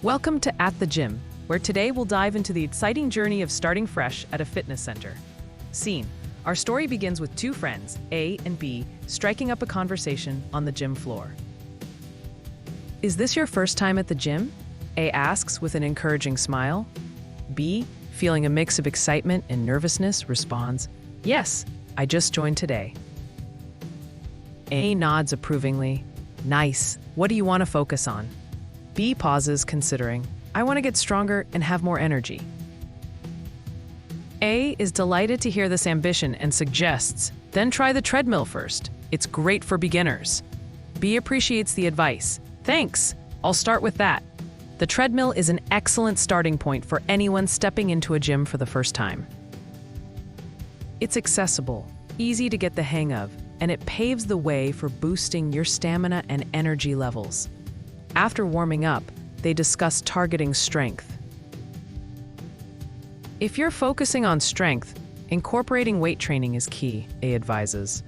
Welcome to At the Gym, where today we'll dive into the exciting journey of starting fresh at a fitness center. Scene: our story begins with two friends, A and B, striking up a conversation on the gym floor. Is this your first time at the gym? A asks with an encouraging smile. B, feeling a mix of excitement and nervousness, responds, "Yes, I just joined today." A nods approvingly. "Nice. What do you want to focus on?" B pauses, considering, "I want to get stronger and have more energy." A is delighted to hear this ambition and suggests, "Then try the treadmill first. It's great for beginners." B appreciates the advice. "Thanks. I'll start with that." The treadmill is an excellent starting point for anyone stepping into a gym for the first time. It's accessible, easy to get the hang of, and it paves the way for boosting your stamina and energy levels. After warming up, they discuss targeting strength. If you're focusing on strength, incorporating weight training is key, A advises.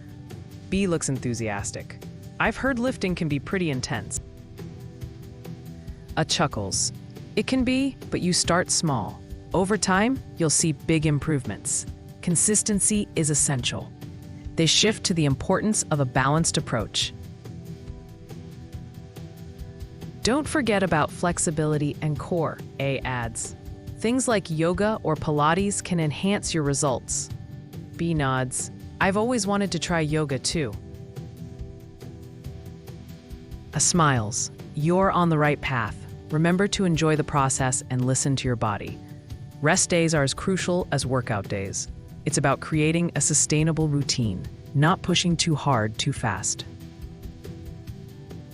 B looks enthusiastic. "I've heard lifting can be pretty intense." A chuckles. "It can be, but you start small. Over time, you'll see big improvements. Consistency is essential." They shift to the importance of a balanced approach. "Don't forget about flexibility and core," A adds. "Things like yoga or Pilates can enhance your results." B nods. "I've always wanted to try yoga too." A smiles. "You're on the right path. Remember to enjoy the process and listen to your body. Rest days are as crucial as workout days. It's about creating a sustainable routine, not pushing too hard too fast."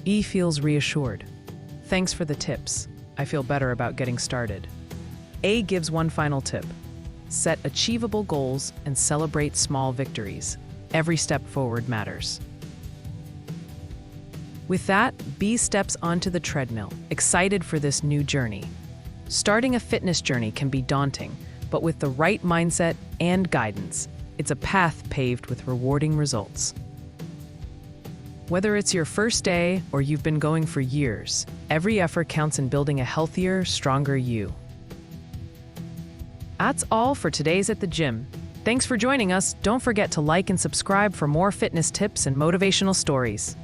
E feels reassured. "Thanks for the tips. I feel better about getting started." A gives one final tip. Set achievable goals and celebrate small victories. Every step forward matters. With that, B steps onto the treadmill, excited for this new journey. Starting a fitness journey can be daunting, but with the right mindset and guidance, it's a path paved with rewarding results. Whether it's your first day or you've been going for years, every effort counts in building a healthier, stronger you. That's all for today's At the Gym. Thanks for joining us. Don't forget to like and subscribe for more fitness tips and motivational stories.